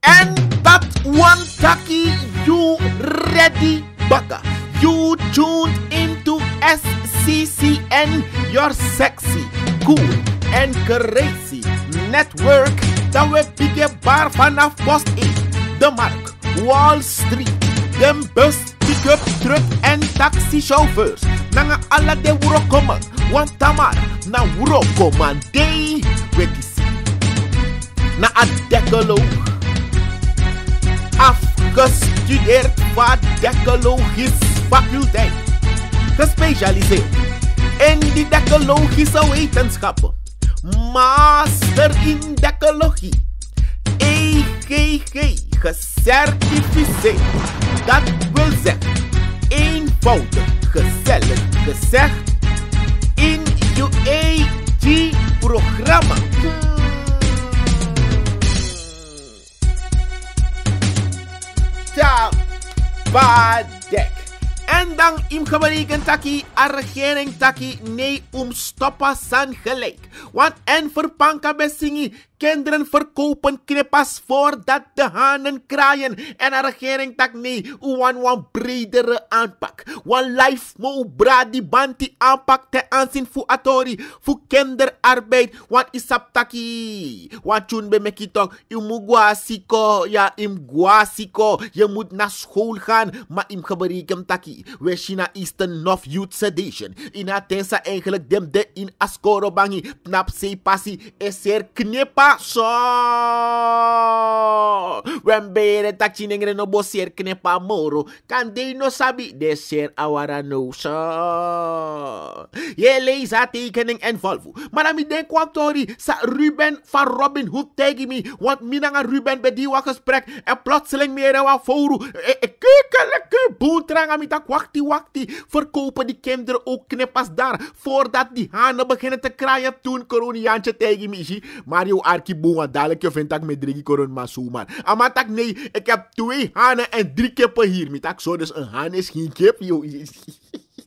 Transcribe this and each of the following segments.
And that one taki, you ready, baka. You tuned into SCCN, your sexy, cool and crazy network. Dat we bigge bar vanaf Post 1, De Mark, Wall Street, dem bus, pick-up, truck en taxichauffeurs. Nanga alla de wuro komen, want tamar na wuro komen day wekisi. Na a decaloog. Afgestudeerd wat decalogische faculteit. Gespecialiseerd in die decalogische wetenschappen. Master in decalogie. EGG gecertificeerd. Dat wil zeggen, eenvoudig, gezellig gezegd, in UAG-programma. Badek. En dan im gebreken taki, a regering taki, nee stoppen san gelijk. Want en verpanka besingi, kinderen verkopen knipas voordat de hanen kraaien. En a regering tak nee, wan bredere aanpak. Wan life mo bradi banti aanpak te aanzien fu atori, fu kinderarbeid. Want isap taki, want chun be mekitok, imu guasiko, ja im guasiko. Je moet naar school gaan, maar im gebreken taki. We China Eastern North Youth Sedation. Ina tensa eigenlijk dem de in askoro bangi. Pnap se passi is er knepa so. Wen bere tak chinengre no bo ser knepa moro. Kan de no sabi de ser awara no so. Je lees haar tekening en Volvo. Maar dan mi denk kwam tori sa Ruben van Robin Hood tegen me. Want mina nga Ruben bij die gesprek. En plotseling meer wa foru. Kekelijke boentrang aan mi tak wakti. Verkopen die kinderen ook knippers daar. Voordat die hanen beginnen te kraaien. Toen koroniaantje tegen me zie. Mario Arki boa dadelijk je vindt dat met 3 koron masuman. Maar tak nee, ik heb 2 hanen en 3 kippen hier. Mi tak zo, dus een haan is geen kip, joh.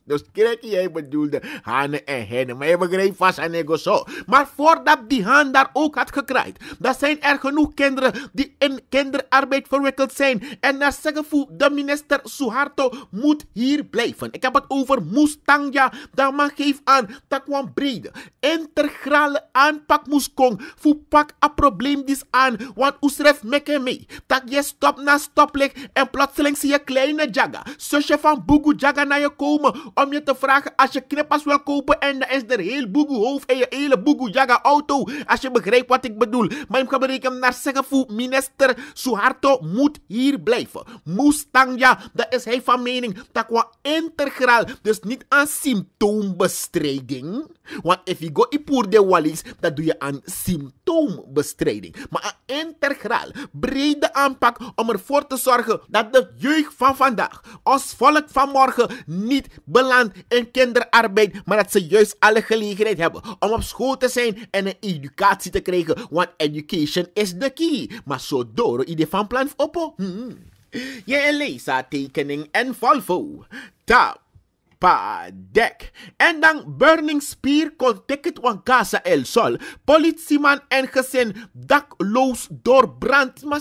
Dus kijk, jij bedoelde hanen en hennen. Maar je begreep vast en ego zo. Maar voordat die haan daar ook had gekraaid. Dan zijn er genoeg kinderen die in kinderarbeid verwikkeld zijn. En naar zeggen voor de minister Suharto moet hier blijven. Ik heb het over Mustangja. Dat man geeft aan dat kwam brede. Integrale aanpak moest komen. Voor pak een probleem dis aan. Want oesref mekke mee. Dat je stop na stoplicht. En plotseling zie je kleine Jaga. Zusje van Bugu Jaga naar je komen. Om je te vragen als je knippers wil kopen en dan is er heel Bugu hoofd en je hele Bugu Jaga auto. Als je begrijpt wat ik bedoel. Maar ik ga berekenen naar zeggen voor minister Suharto moet hier blijven. Mustangja, dat is hij van mening. Dat qua integraal, dus niet aan symptoombestrijding. Want if you go ipoer de wallis, dat doe je aan symptoombestrijding. Maar aan integraal, brede aanpak om ervoor te zorgen dat de jeugd van vandaag, ons volk van morgen, niet belandt in kinderarbeid, maar dat ze juist alle gelegenheid hebben om op school te zijn en een educatie te krijgen. Want education is the key. Maar zo door idee van plan oppo. Je leest haar tekening en Volvo. Padek. En dan Burning Spear kon ticket van Casa El Sol. Politieman en gezin dakloos door brand. Maar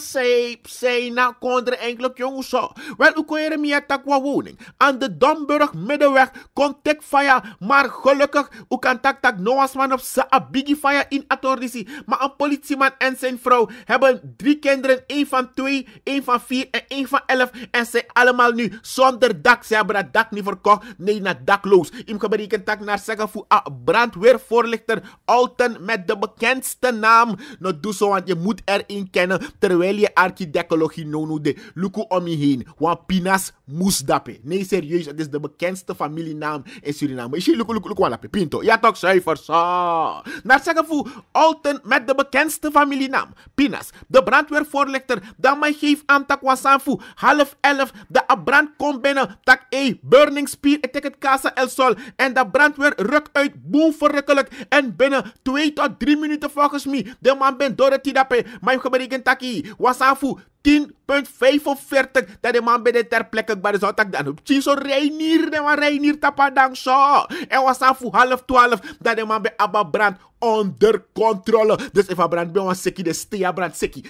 zij na kondre enkele jongens zo. Wel, u kon je meer takwa woning. Aan de Domburg Middenweg kon tik fire. Maar gelukkig, u kan tak Noasman op sa biggie fire in Atordisi. Maar een politieman en zijn vrouw hebben 3 kinderen. 1 van 2, 1 van 4 en 1 van 11. En zij allemaal nu zonder dak. Ze hebben dat dak niet verkocht. Nee, naar dakloos. Im geberekend tak naar zeggen voor een brandweervoorlichter Alten met de bekendste naam. Nou, doe zo, want je moet erin kennen terwijl je archidecologie nono de luku om je heen. Want Pinas Moesdappe. Nee, serieus, het is de bekendste familienaam in Suriname. Is je luku walape? Pinto. Ja, toch zuiver zo. Naar zeggen voor Alten met de bekendste familienaam Pinas. De brandweervoorlichter dan mij geeft aan tak wasanfu 10:30 de brand komt binnen tak Burning Spear het Casa El Sol en de brandweer rukt uit boem verrukkelijk en binnen 2 tot 3 minuten volgens mij de man ben door het tidape maar ik geberekend taki wasanfu 10,45 dat de man bij de ter plekke bij de zondag dan op Chiso Reinier tapadang zo. En was aan voor 11:30 dat de man bij Abba Brand onder controle. Dus if a brand bij ons seki de stea brand seki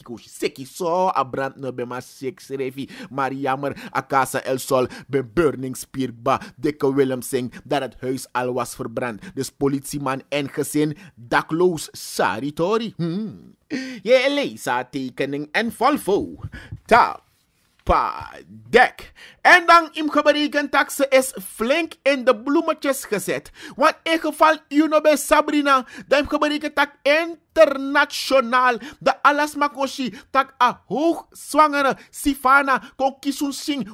koosje seki zo a brand no bij maar sek serefi maar jammer akasa el sol bij burning spierba dikke Willem Singh dat het huis al was verbrand. Dus politieman en gezin dakloos saritori. Je leest haar tekening en volvo. Dek. En dan im gebreken taxe is flink in de bloemetjes gezet. Want in geval you bij Sabrina, dan im gebreken tak internationaal de alasmakoshi tak a hoogzwangere Sifana kon kisun sing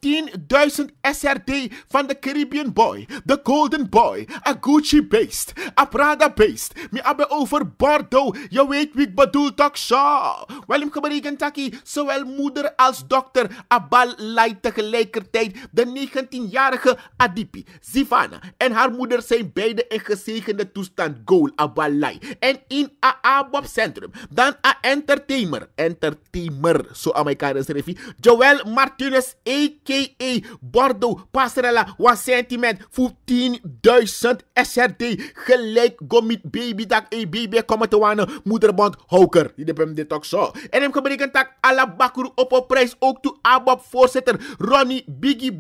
10.000 SRD van de Caribbean Boy, de Golden Boy, a Gucci based, a Prada based. Mi abbe over Bordeaux, je weet wie ik bedoel toch zo. Wel im gebreken taki, zowel moeder als dokter abal leidt tegelijkertijd de 19-jarige Adipi, Sifana en haar moeder zijn beide in gezegende toestand goal abal leid. En in Bob Centrum. Dan a entertainer, zo Amerikanen schrijven. Joel Martinez, a.k.a. Bordeaux, Passerella, was sentiment voor 10.000 SRD. Gelijk gomit baby tak, baby komen te wanen. Moederbond Houker. Die hebben dit ook zo. En hem gebreken tak ala bakuru op prijs ook toe Abob voorzitter. Ronnie, Biggie,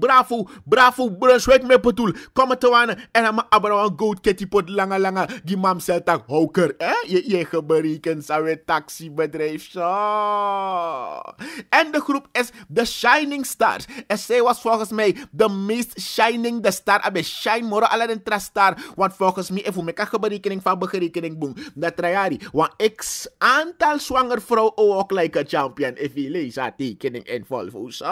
Bravo, Brunswick met bedoel. Komen te wanen. En hem abra goat ketty pot lange, die mam zet tak Houker. Je gebreken zou taxibedrijf zo. En de groep is The Shining Stars. En zij was volgens mij de meest shining de star. Abe shine moro ala den trastar. Want volgens mij even meka geberekening van berekening boom. Dat trajari. Want x aantal zwanger vrouw ook like a champion. If je leest haar tekening in Volvo. Zo.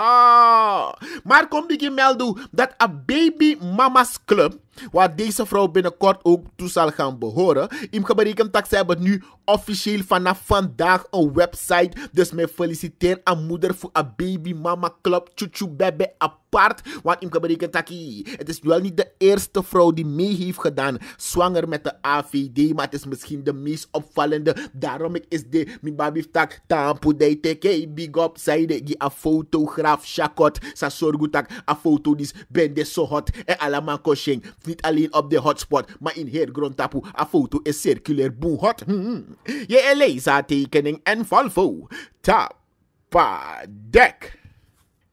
Maar kom ik je melden dat a baby mama's club, waar deze vrouw binnenkort ook toe zal gaan behoren. Im geberekend dat ze hebben nu officieel vanaf vandaag een website. Dus mij feliciteer aan moeder voor een baby mama club. Chuchu bebe apart. Want im geberekend dat het is wel niet de eerste vrouw die mee heeft gedaan zwanger met de AVD. Maar het is misschien de meest opvallende. Daarom is de mijn baby tak tampo de teke big up zijde die een fotograaf shakot. Sa zorgu tak een foto die ben de so hot en allemaal koshing. Niet alleen op de hotspot, maar in heel grondtapu. Een foto is circulair boem hot. Je leest haar tekening en Volvo. Dek.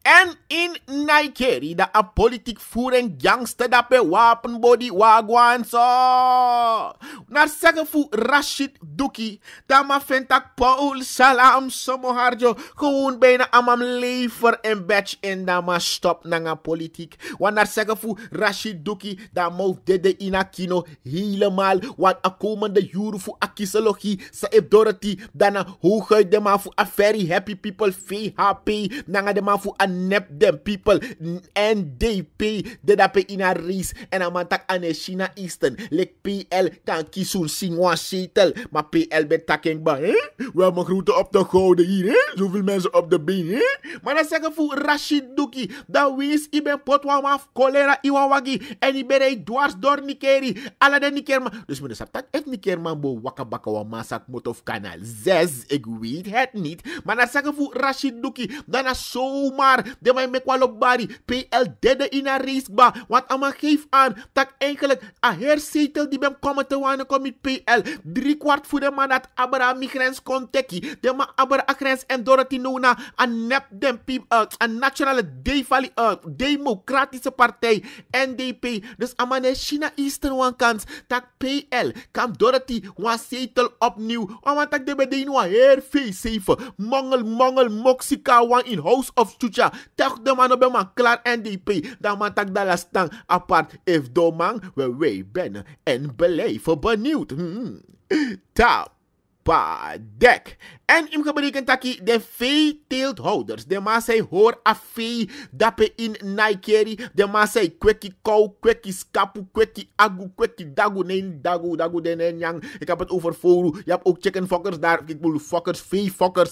En in Nigeria, dat een politiek voering gangster dat per wapenbody wagwan zo. Naar zeggen voor Rashid Duki, dat ma vindt dat Paul Salam Somoharjo gewoon bijna aan mijn lever en badge in dat ma stop naar politiek. Want naar zeggen voor Rashid Duki, dat ma dede in a kino helemaal. Want a komende jure voor a kiesologie, sa e Dorothy, dan a hooguit de ma voor a very happy people, VHP, nanga de ma voor a nep them people NDP de dape in a race en a mantak ane China Eastern lek PL kan kisun singwa zetel maar PL ben taking ba we hebben groeten op de gouden hier zoveel mensen op de been maar dan zeggen voor Rashid Duki dat wees i ben potwa maf cholera iwawagi en i ben dwars door Nikeri ala de Nikerman dus meneer Saptak et Nikerman bo wakabaka wa masak motof kanaal 6 ik weet het niet maar dan zeggen voor Rashid Duki dan a zomaar de mij met kwalopbari PL dede in een race ba want ama geef aan dat eigenlijk a herzetel die ben komen te wanen kom met PL 3/4 voor de man dat abra migrants konteki de man abra agrens en Dorothy Nona een nep dem people een nationale democratische partij NDP dus amane China Eastern one kans dat PL kan Dorothy one zetel opnieuw want dat de bedien wa her face mongel moksika one in House of Chucha toch de man op een klaar NDP dan man tak da lastang apart if do man we wij ben en beleven benieuwd Dek. En im gebreken taki de veeteelthouders. De ma say hoor a vee dape in Nigeria. De ma say kweki kou, kweki skapu, kweki agu, kweki dagu. Nee, dagu den yang. Ik heb het over foru. Je hebt ook chickenfokkers daar. Ik bedoel fokkers, veefokkers.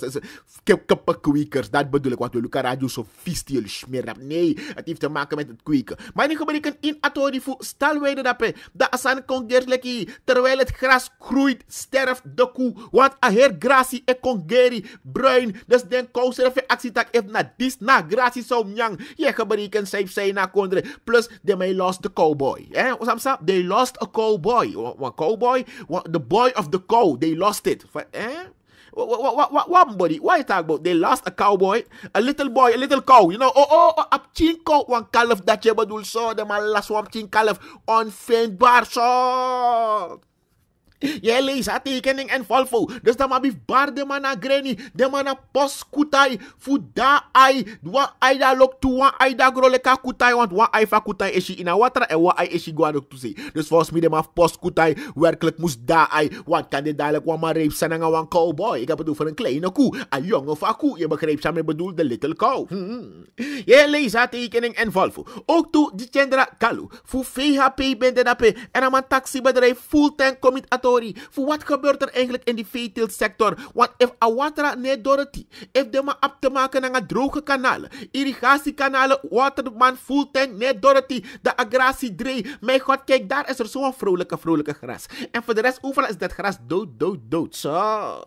Kippenkwekers. Dat bedoel ik. Wat we lukken radio zo vies die jullie smeren. Nee, het heeft te maken met het kweken. Maar in gebreken in atori voor stalweide dape. Da asan kongers lekkie. Terwijl het gras groeit, sterft de koe. Want a heer gracie e kongeri bruin. Dus den kouser even actie tak if na dis na gracie so myang. Je gebruiken zij na kondre. Plus they may lost the cowboy. They lost a cowboy. One cowboy, the boy of the cow. They lost it. What buddy? Why you talk about? They lost a cowboy, a little boy, a little cow. You know, a chinko, one kalf dat je bedoel zo. De man last one chin kalf onvindbaar zo. Je leest haar tekening en volvo. Dus dan maar bar de man na greni. De man na post kutai. Fuda ai. Wa ai da lok tu. Wa ai da grole ka kutai. Want wa ai fa kutai is in a water. En wa ai is guan ook toe. Dus volgens mij de man post kutai. Werkelijk moest da ai. Want kan dit dadelijk wa maar reep zijn aan een cowboy. Ik heb het over een kleine koe. Een jonge of een koe. Je begrijpt samen bedoel de little cow. Je leest haar tekening en volvo. Ook toe die chendra kalu. Fu VHP bende dape. En aan mijn taxibedrijf fulltime commit voor wat gebeurt er eigenlijk in die veeteeltsector? Want if a water net dorati, if de maar op te maken aan droge kanalen, irrigatiekanalen, waterman fulltime net dorati, de agratie dree. Mijn god, kijk, daar is er zo'n vrolijke gras. En voor de rest, overal is dat gras dood. Zo.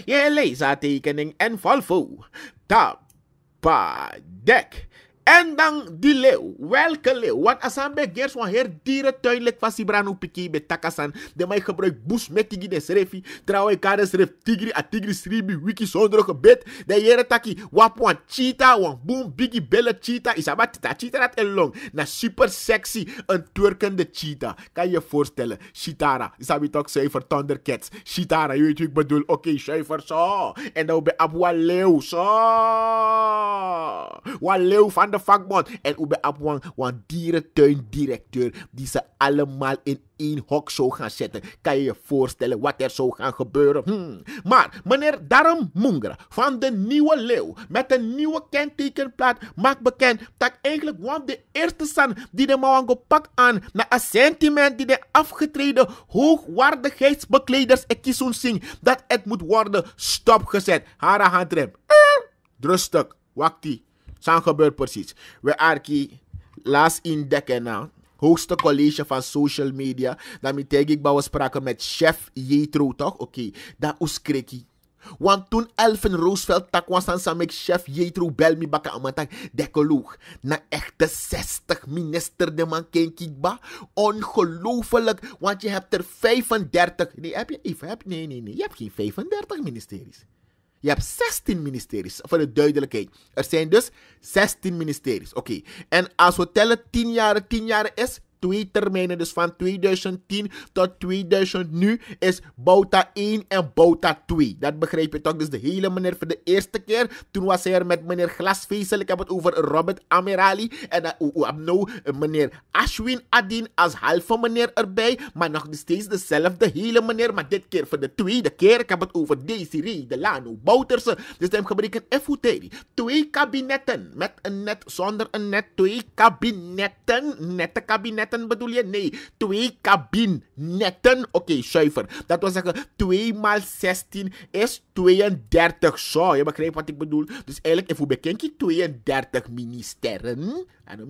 Je leest haar tekening en volvo. Tapa dek. En dan die leeuw. Welke leeuw? Want als aan bij Gers van heer dierentuinlijk van Sibrano Piki bij Takasan. De mij gebruikt boes met die de schreefie. Trouwens, ik had een schreef tigri, a tigri schreefie, wiki zonder gebed. De here taki, wap wan cheetah, wan boom, biggie belle cheetah. Isabat cheetah dat en long. Na super sexy, een twerkende cheetah. Kan je voorstellen? Chitara. Isabi toch cijfer Thundercats. Chitara, je weet wat ik bedoel. Oké, cijfer zo. En dan ben ik wan leeuw, zo. Wan leeuw van de vakbond. En ube op een dierentuindirecteur die ze allemaal in één hok zou gaan zetten. Kan je je voorstellen wat er zou gaan gebeuren? Maar meneer Darm Mungra van de Nieuwe Leeuw met een nieuwe kentekenplaat maakt bekend dat eigenlijk want de eerste san die de Mawango pakt aan na een sentiment die de afgetreden hoogwaardigheidsbekleders Ekisun Sing dat het moet worden stopgezet. Hara handrem. Rustig. Wakti. Zo gebeurt precies. We arki laatst indekken na hoogste college van social media. Dan met ik bouwen spraken met chef Jetro toch? Oké, dat is kreki. Want toen Elvin Roosevelt tak was aan met chef Jetro bel me bakken aan mijn dekkeloog. Na echte 60 minister de man ken kikba. Ongelooflijk, want je hebt er 35. Nee, heb je even? Nee. Je hebt geen 35 ministeries. Je hebt 16 ministeries, voor de duidelijkheid. Er zijn dus 16 ministeries. Oké. En als we tellen 10 jaar is 2 termijnen. Dus van 2010 tot 2000 nu is Bouta 1 en Bouta 2. Dat begrijp je toch? Dus de hele meneer voor de eerste keer. Toen was hij er met meneer Glasvezel. Ik heb het over Robert Amirali. En dan nou meneer Ashwin Adin als halve meneer erbij. Maar nog steeds dezelfde hele meneer. Maar dit keer voor de tweede keer. Ik heb het over Desiree Delano Bouterse. Dus dan gebruik ik een F-uteri. 2 kabinetten. Met een net, zonder een net. 2 kabinetten. Nette kabinetten. Bedoel je? Nee, 2 kabinetten. Oké, zuiver. Dat wil zeggen, 2 maal 16 is 32. Zo, je begrijpt wat ik bedoel? Dus eigenlijk, if we bekijken 32 ministeren. Ano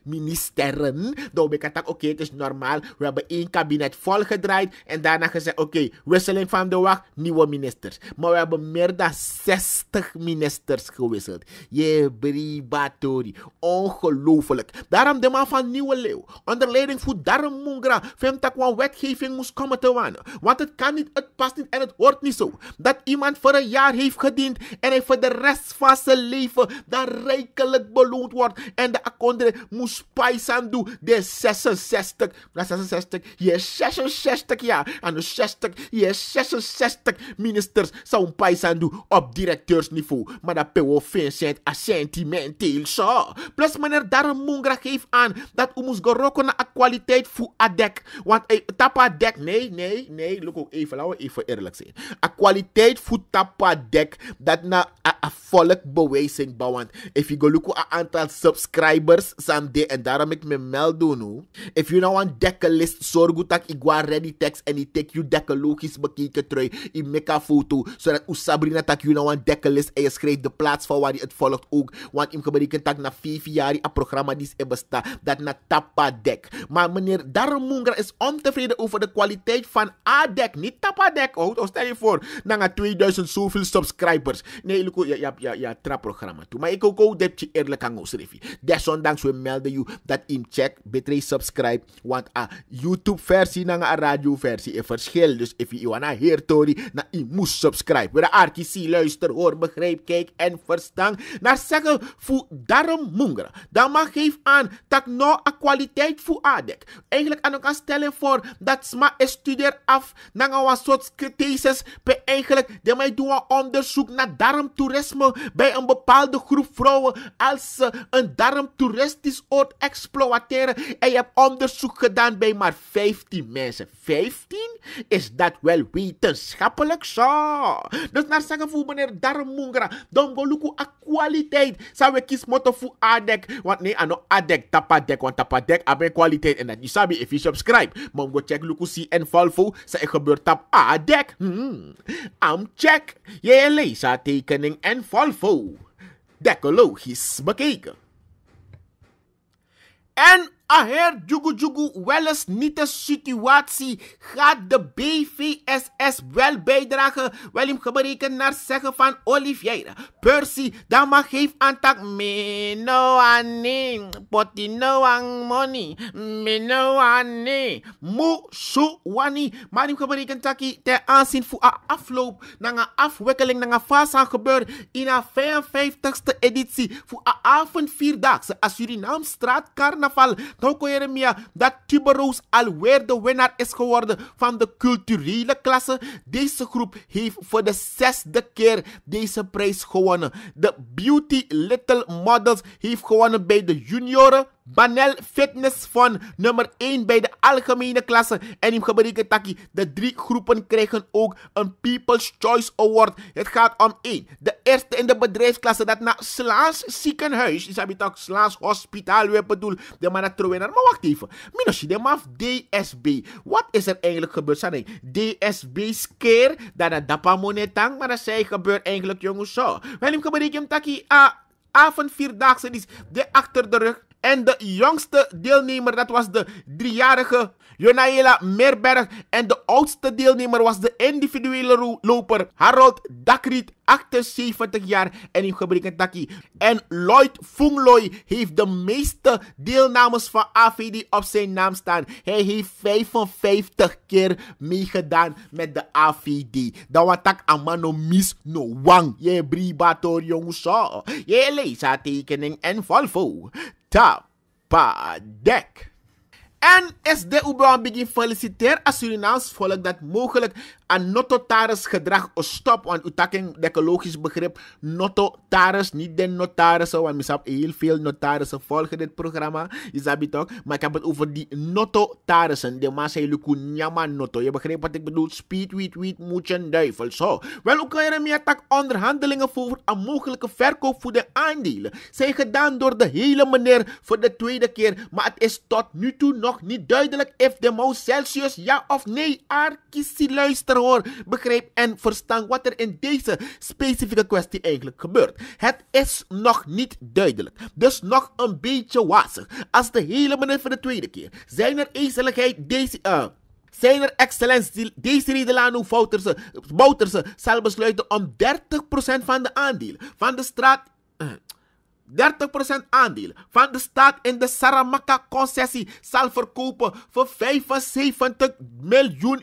ministeren. Dan ben ik oké, het is normaal. We hebben 1 kabinet volgedraaid. En daarna gezegd, oké, wisseling van de wacht, nieuwe ministers. Maar we hebben meer dan 60 ministers gewisseld. Je bribatori. Ongelooflijk. Daarom de man van Nieuwe Leeuw. Onder leiding van Darm Mungra. Vindt dat gewoon wetgeving moest komen te wanen. Want het kan niet, het past niet en het hoort niet zo. Dat iemand voor een jaar heeft gediend. En hij voor de rest van zijn leven dan rijkelijk beloond wordt. En de akondre moest paisan doen. De 66. Na 66. Je 66 jaar. En de 60. Je 66 ministers zou een paisan doen op directeursniveau. Maar dat PO Vincent a sentimenteel zo. Plus meneer Darm Mungra geeft aan dat u moest geroken naar kwaliteit voor adek. Want tapa dek, nee. Look ook even, laten we even eerlijk zijn. A kwaliteit voor tapa dek, dat na a volk bewijzing bouwend. If you go look at aantal subscribers someday, en daarom ik me melden nu. If you nou een dekkenlist, zorg dat ik ga ready text en ik take you dekkologisch bekeken trui. Ik make een foto, zodat u Sabrina tak you nou een dekkenlist en je schrijft de plaats van waar je het volgt ook. Want ik gebruik het tak na 5 jaar een programma die is bestaat. Dat na tapa ADEC. Maar meneer Darmungra is ontevreden over de kwaliteit van ADEC. Niet Tapadek. Oh, stel je voor, na 2000 zoveel subscribers. Nee, Luko, ja, trapprogramma toe. Maar ik ook dat je eerlijk aan ons revie. Desondanks we melden je dat in check, betree subscribe. Want a YouTube versie na een radio versie is verschil. Dus if je wanna hear Tori, na je moest subscribe. We de arkisie luister, hoor, begrijp, kijk en verstaan. Naar zeggen voor Darmungra. Dan mag geef aan dat nou een kwaliteit voor ADEC. Eigenlijk aan elkaar stellen voor dat sma studeer af naar een soort thesis. Bij eigenlijk, die mij doen een onderzoek naar darmtoerisme bij een bepaalde groep vrouwen. Als ze een darmtoeristisch oord exploiteren. En je hebt onderzoek gedaan bij maar 15 mensen. 15? Is dat wel wetenschappelijk zo? Dus naar zeggen voor meneer Darmungra. Dan go luku a kwaliteit. Zou we kies motto voor ADEC. Want nee, ano ADEC, tapadek. Want tapadek hebben kwaliteit. En dat je sabi if je subscribe. Maar go check luku si en valvo. Sa e gebeurt tap ADEC. Am check. Je leest tekening en valvo. Decologisch bekeken. En aher jugu wel eens niet de situatie gaat de BVSS wel bijdragen. Wel hem gebreken naar zeggen van Oliveira. Percy, dan mag geef aan tak me no ane, poti no ang money, me no ane, mo so wani. Maar hem gebreken taki ten aanzien voor een afloop, naar een afwikkeling, naar een fase gebeur in een 55ste editie voor een avondvierdaagse a Surinaamstraat carnaval. Nou kon Jeremia dat Tuberoos alweer de winnaar is geworden van de culturele klasse. Deze groep heeft voor de 6e keer deze prijs gewonnen. De Beauty Little Models heeft gewonnen bij de junioren. Banel Fitness Fund nummer 1 bij de algemene klasse. En in gebreken taki, de 3 groepen krijgen ook een People's Choice Award. Het gaat om 1. De eerste in de bedrijfsklasse dat naar Slaans ziekenhuis. Is heb toch Slaans hospitaal weer bedoel. De man dat trouwen. Maar wacht even. Minoshi, de maf DSB. Wat is er eigenlijk gebeurd? Sanne, DSB scare. Dat het dapa monetang. Maar dat zij gebeurt eigenlijk jongens zo. Wel in gebreken taki, avondvierdaagse is de achter de rug. En de jongste deelnemer, dat was de 3-jarige Jonaela Merberg. En de oudste deelnemer was de individuele loper Harold Dakriet, 78 jaar. En in gebreken taki. En Lloyd Fungloy heeft de meeste deelnames van AVD op zijn naam staan. Hij heeft 55 keer meegedaan met de AVD. Dan wat tak amano mis no wang. Je bribator jongens zo. Je leest tekening en valvo. Tapadek. En SDU begin feliciteer als Surinaams volk dat mogelijk aan nototaris gedrag stop. Want u taking ecologisch begrip nototaris, niet de notarissen. Want misschien heel veel notarissen volgen dit programma. Je sabi toch? Maar ik heb het over die nototarissen. De man zei luku nyama noto. Je begrijpt wat ik bedoel? Speed, wiet, moetje, duivel. Zo. Wel, ook kan je meer tak onderhandelingen voor een mogelijke verkoop voor de aandelen. Zijn gedaan door de hele meneer voor de tweede keer. Maar het is tot nu toe nog niet duidelijk of de Maus Celsius ja of nee. Arkiesie luister hoor, begrijp en verstaan wat er in deze specifieke kwestie eigenlijk gebeurt. Het is nog niet duidelijk, dus nog een beetje wazig. Als de hele meneer voor de tweede keer zijn er ezeligheid zijn er excellentie Desiree Delano Bouterse zal besluiten om 30% van de aandelen van de straat 30% aandelen van de staat in de Saramaka-concessie zal verkopen voor $75 miljoen.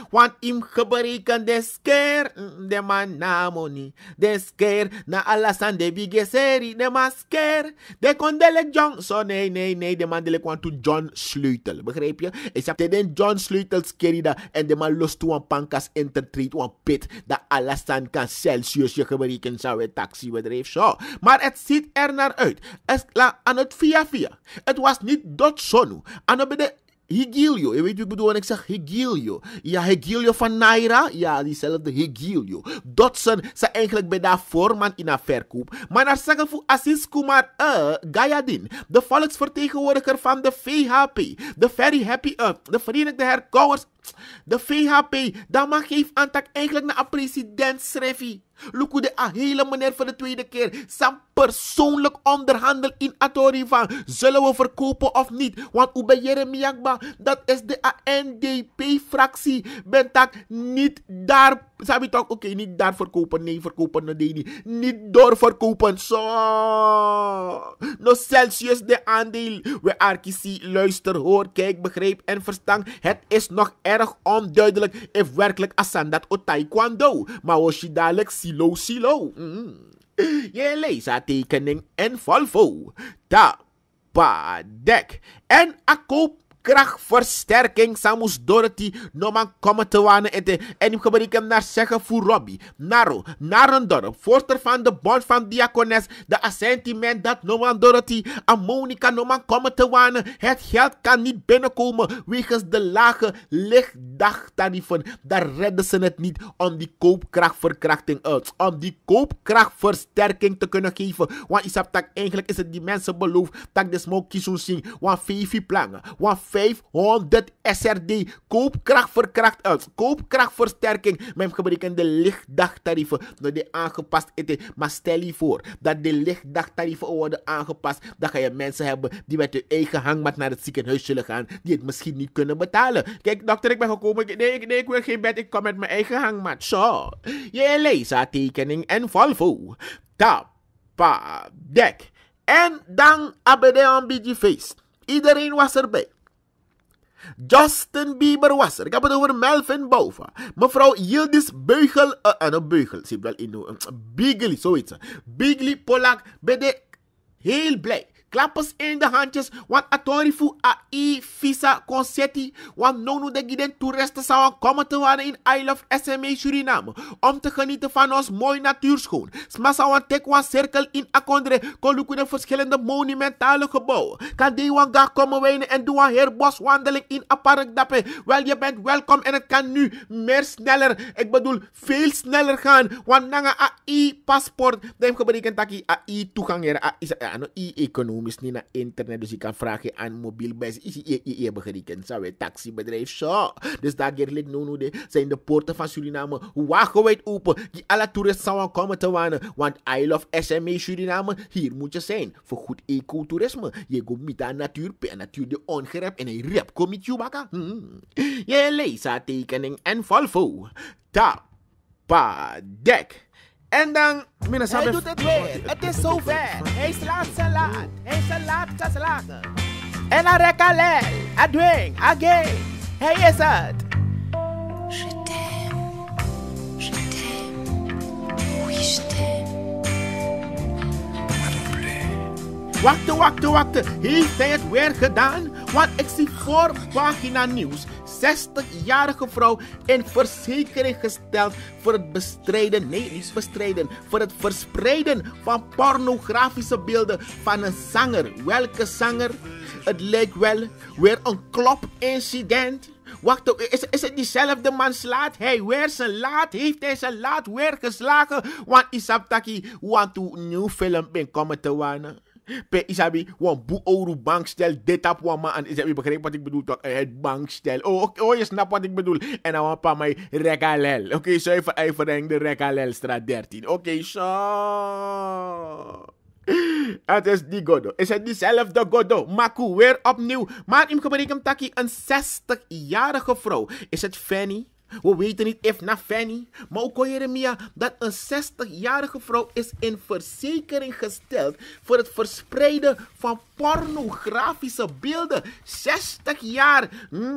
Want im gebreken de scare, de man na money, de scare na alasan de bigeseri, de man scare, de kondelek John. So nee, de man delek want to John Sleutel, begrijp je? Ik heb de John Sleutel scare en de man los toe een pankas intertreed, een pit, dat alasan kan Celsius je gebreken zou een taxibedrijf zo. Maar het ziet er naar uit. Aan het via. Het was niet dat zonu. Aan het Higilio. Je weet wat ik bedoel wanneer ik zeg Higilio. Ja, Higilio van Naira. Ja, diezelfde Higilio. Dotson zijn eigenlijk bij de voorman in een verkoop. Maar naar zeggen voor Assis Kumar Gayadin, de volksvertegenwoordiger van de VHP, de Very Happy de Verenigde Herkauwers. De VHP, dat mag geeft aantak eigenlijk naar een president schrijven. Luku de hele meneer voor de tweede keer. Sam persoonlijk onderhandel in Atori van. Zullen we verkopen of niet? Want Ube Jeremiakba, dat is de ANDP-fractie. Ben tak niet daar. Sabi toch, oké, niet daar verkopen. Nee, verkopen, no nee, niet. Niet doorverkopen. Zo. No Celsius de aandeel. We arkisi, luister, hoor, kijk, begrijp en verstand. Het is nog erg onduidelijk if werkelijk Asan dat o taekwondo. Maar als je dadelijk silo. Je leest haar tekening en Volvo. Tapadek. En a koopkrachtversterking. Samus Dorothy. No man komen te wanen eten. En ik gebruik hem naar zeggen voor Robbie. Naar een dorp. Voorster van de bond van Diakones. De assentiment dat no man Dorothy. En Monica no man komen te wanen. Het geld kan niet binnenkomen. Wegens de lage lichtdagtarieven. Daar redden ze het niet om die koopkrachtverkrachting uit. Om die koopkrachtversterking te kunnen geven. Want isap eigenlijk is het die mensen beloofd. Dat de smoke kiezen zien. Want 5 plannen. Want 500 SRD koopkrachtverkracht uit. Koopkrachtversterking. Met gebruiken de lichtdagtarieven. Dat die aangepast is. Maar stel je voor dat de lichtdagtarieven worden aangepast. Dan ga je mensen hebben die met hun eigen hangmat naar het ziekenhuis zullen gaan. Die het misschien niet kunnen betalen. Kijk dokter, ik ben gekomen. Nee, ik wil geen bed. Ik kom met mijn eigen hangmat. Zo. Je leest haar tekening en Volvo. Tapadek. En dan abede een beetje feest. Iedereen was erbij. Justin Bieber was er. Ik heb het over Melvin Bouva. Mevrouw Yildiz Beugel. Beugel. Zie wel in. Bigli, zoiets. Bigli Polak. Ben de heel blij. Klappers in de handjes, want atorifu AI visa concetti, want nono de giden toeristen zouden komen te wonen in I Love SMA Suriname, om te genieten van ons mooi natuurschoon. Sma zou een tekwan cirkel in Akondre, kon de verschillende monumentale gebouwen. Kan die wan ga komen wijnen en doen een herboswandeling in Apark Dappe. Wel, je bent welkom en het kan nu meer sneller, ik bedoel veel sneller gaan, want nanga AI-paspoort, dan gebruiken taki AI-toegang, AI-economie. Is niet naar internet, dus je kan vragen aan mobielbus. Is je begrijpen? Zou je taxibedrijf zo? Dus daar gerlijk nu zijn de poorten van Suriname wagenwijd open. Die alle toeristen zouden komen te wonen. Want I Love SMA Suriname, hier moet je zijn. Voor goed ecotourisme. Je komt met de natuur, per natuur de ongerept en een rep komt met je bakken. Je leest haar tekening en Volvo. Tapadek. En dan... Hij doet het weer. Het is zover. Hij slaat zijn laat. Hij zijn laatste slagen. En hij rekt alleen. Hij dwingt. Again. Hij is het. Je t'aime. Je t'aime. Oui, je t'aime. Wacht. Heeft hij het weer gedaan? Want ik zie voor pagina nieuws. 60-jarige vrouw in verzekering gesteld voor het voor het verspreiden van pornografische beelden van een zanger. Welke zanger? Het lijkt wel weer een klopincident. Wacht, is het diezelfde man slaat? Heeft hij zijn laat weer geslagen? Want Isabtaki want een nieuw film ben komen te wonen. Pe isabi, wan boe ouro bankstel, dit op wan man. Isabi, begrijp wat ik bedoel toch? Het bankstel. Oh, je snapt wat ik bedoel. En dan wan pa mij rekalel. Oké, zuiver de Rekalelstraat 13. Oké, zo. Het is die Godo. Is het diezelfde Godo? Maku, weer opnieuw. Maar im gebruik hem taki een 60-jarige vrouw. Is het Fanny? We weten niet of na Fanny, maar ook Jeremia dat een 60-jarige vrouw is in verzekering gesteld voor het verspreiden van pornografische beelden. 60 jaar.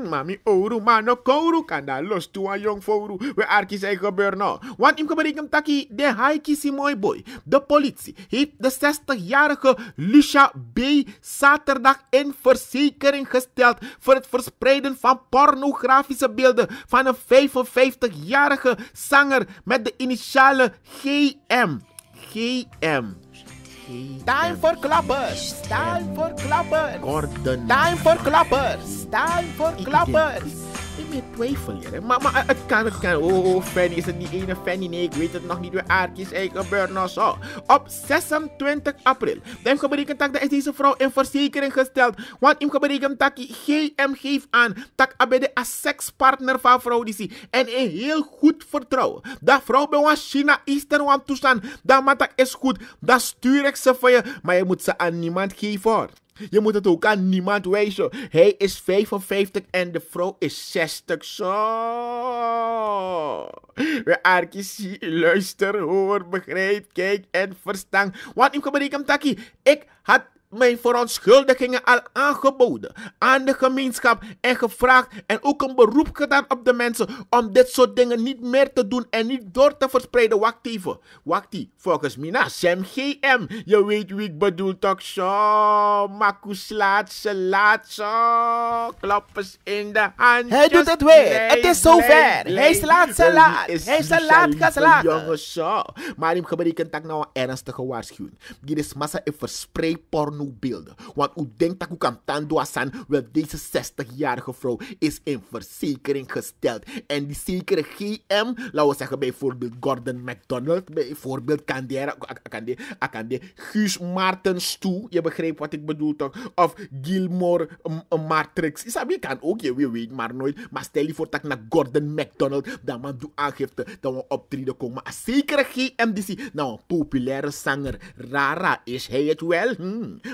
Mami oru, mano kouru, kan daar los toe aan jong foru. We arki zijn gebeur nou. Want im gebruik hem taki de haiki si mooi boy. De politie heeft de 60-jarige Lucia B. zaterdag in verzekering gesteld voor het verspreiden van pornografische beelden van een 55-jarige zanger met de initialen GM. Time for klappers. Time for klappers. Time for klappers. meer twijfelen. Maar het kan. Oh, Fanny, is het die ene Fanny? Nee, ik weet het nog niet. Weer aardjes, eigen gebeurt nog zo. Op 26 april. Dan geberekend dat is deze vrouw in verzekering gesteld. Want in geberekend dat GM geeft aan dat abede als sekspartner van vrouw die en in heel goed vertrouwen. Dat vrouw bij ons China Eastern want toestaan. Dat man dat is goed. Dat stuur ik ze voor je. Maar je moet ze aan niemand geven hoor. Je moet het ook aan niemand wijzen. Hij is 55 en de vrouw is 60. Zo. We aardjes, luister, hoor, begrijp, kijk en verstaan. Want ik berekend dat ik had mijn verontschuldigingen al aangeboden aan de gemeenschap en gevraagd en ook een beroep gedaan op de mensen om dit soort dingen niet meer te doen en niet door te verspreiden. Wacht even. Volgens mij, Sam GM. Je weet wie ik bedoel toch zo. Makus laat zo. Klappers in de hand. Hij doet het weer. Het is zover. Hij slaat ze laat. Hij slaat geslagen. Jongens zo. Maar ik berekend dat nou een ernstige waarschuwing. Dit is massa een verspreid pornobeelden. Want u denkt dat u kan tando asan, wel deze 60-jarige vrouw is in verzekering gesteld. En die zekere GM, laten we zeggen bijvoorbeeld Gordon McDonald, bijvoorbeeld Kande Guus Maartens toe, je begrijpt wat ik bedoel toch? Of Gilmore Matrix. Isabi kan ook, je weet maar nooit. Maar stel je voor dat naar Gordon McDonald, dat man doet aangifte, dat we optreden komen. Maar zekere GM, nou een populaire zanger, Rara, is hij het wel?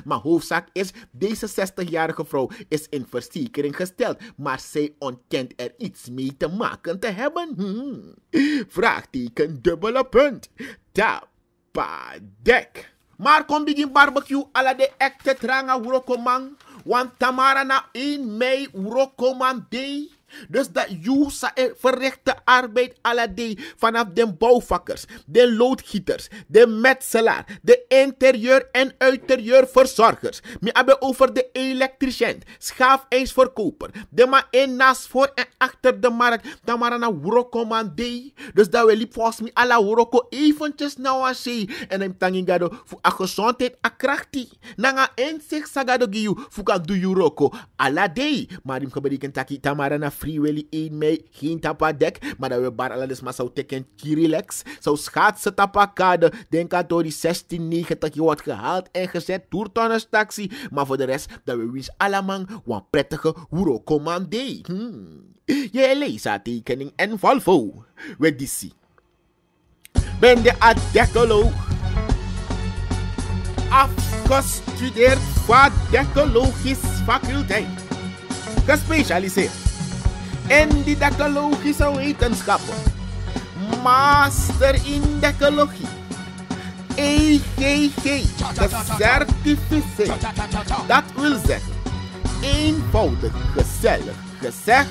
Maar hoofdzaak is, deze 60-jarige vrouw is in verzekering gesteld, maar zij ontkent er iets mee te maken te hebben. Vraagteken, dubbele punt. Tapadek. Maar kom begin barbecue ala de ekte tranga urokomang, want Tamara na 1 mei urokomang day. Dus dat you verrichte arbeid alle day vanaf de bouwvakkers, de loodgieters, de metselaar, de interieur- en uiterieurverzorgers. We hebben over de elektricien, schaafijsverkoper, de man in naast voor en achter de markt. Dan maar een wuroko man day. Dus dat we liep volgens mij alle wuroko eventjes nou aan zee. En dan tanging gado voor a gezondheid a krachti. Nanga inzicht sagado giyu voor kan do wuroko alle day. Maar ik geberekend taki tamara na Free Willy 1 mei, geen tapadek, maar dat we bar alles maar zou teken Kirilex, zou schaatsen tapakade, denk aan door die 1690 je wordt gehaald en gezet, toertonners taxi, maar voor de rest, dat we wens allemaal een prettige Urokomandé. Je leest haar tekening en Volvo, we die zie. Ben de adecoloog, afgestudeerd voor decologisch faculteit, gespecialiseerd in didactologische wetenschappen, master in decologie, EGG, gecertificeerd. Dat wil zeggen, eenvoudig, gezellig gezegd,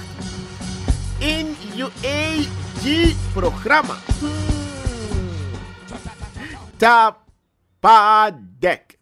in UAG-programma. Tapadek.